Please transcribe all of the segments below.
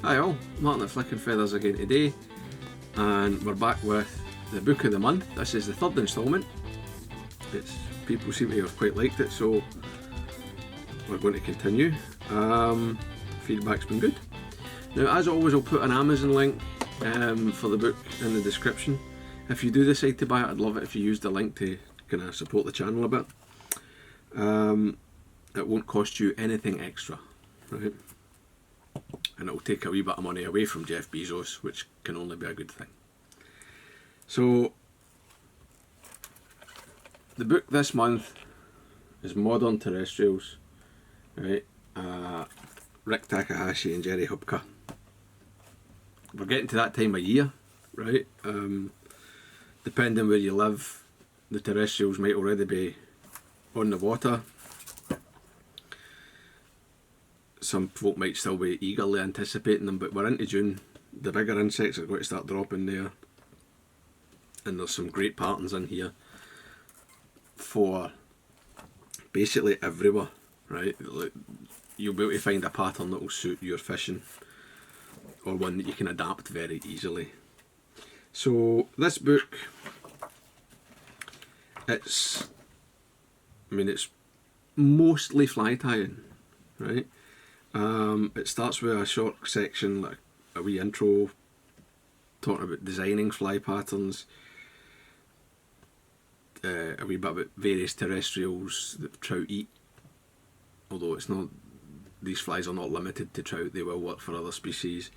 Hi all, Martin at Flicking Feathers again today, and we're back with the book of the month. This is the third instalment. People seem to have quite liked it, so we're going to continue. Feedback's been good. Now, as always, I'll put an Amazon link for the book in the description. If you do decide to buy it, I'd love it if you use the link to kind of support the channel a bit. It won't cost you anything extra, right? And it'll take a wee bit of money away from Jeff Bezos, which can only be a good thing. So, the book this month is Modern Terrestrials, right? Rick Takahashi and Jerry Hubka. We're getting to that time of year, right? Depending where you live, the Terrestrials might already be on the water. Some folk might still be eagerly anticipating them, but we're into June. The bigger insects are going to start dropping there, and there's some great patterns in here for basically everywhere, right? You'll be able to find a pattern that will suit your fishing, or one that you can adapt very easily. So this book, it's mostly fly tying, right? It starts with a short section, like a wee intro, talking about designing fly patterns, a wee bit about various terrestrials that trout eat, although it's not, these flies are not limited to trout, they will work for other species.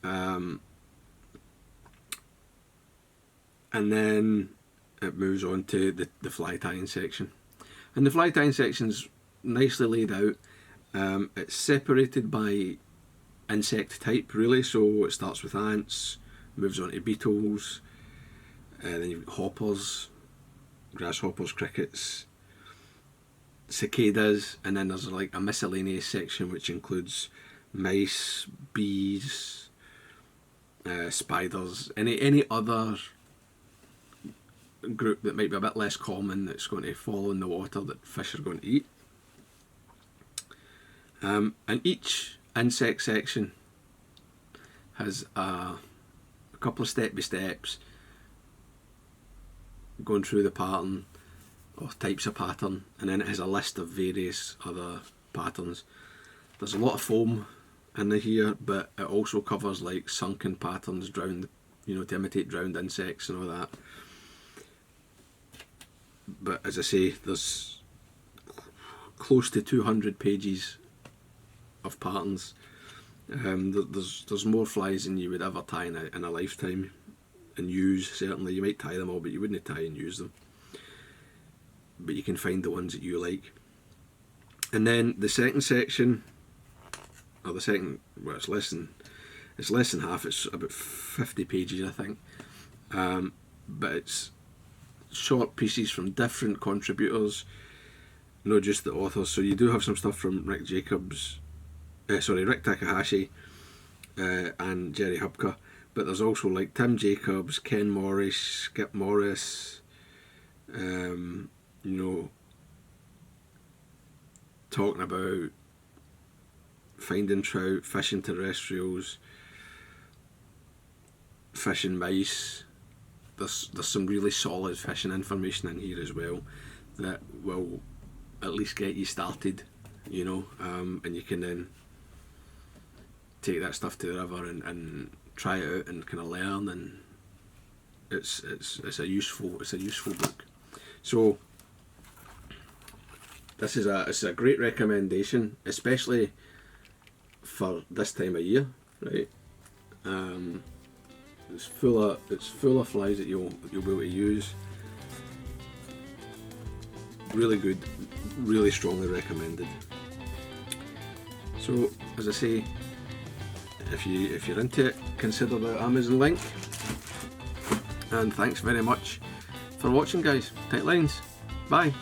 And then it moves on to the fly tying section. And the fly tying section's nicely laid out. It's separated by insect type, really, so it starts with ants, moves on to beetles, then you've got hoppers, grasshoppers, crickets, cicadas, and then there's like a miscellaneous section which includes mice, bees, spiders, any other group that might be a bit less common that's going to fall in the water that fish are going to eat. And each insect section has a couple of step-by-steps going through the pattern, or types of pattern, and then it has a list of various other patterns. There's a lot of foam in here, but it also covers like sunken patterns, drowned, to imitate drowned insects and all that. But as I say, there's close to 200 pages of patterns. There's more flies than you would ever tie in a lifetime and use. Certainly, you might tie them all, but you wouldn't tie and use them. But you can find the ones that you like. And then the second section, or the second, well, it's less than half. It's about 50 pages, I think. But it's short pieces from different contributors, not just the authors. So you do have some stuff from Rick Takahashi and Jerry Hubka, but there's also like Tim Jacobs, Ken Morris, Skip Morris, talking about finding trout, fishing terrestrials, fishing mice. There's some really solid fishing information in here as well that will at least get you started, and you can then take that stuff to the river and try it out and kind of learn, and it's a useful book. So this is a great recommendation, especially for this time of year, right? It's full of flies that you'll be able to use. Really good, really strongly recommended. So as I say, if you're into it, consider the Amazon link. And thanks very much for watching, guys. Tight lines. Bye.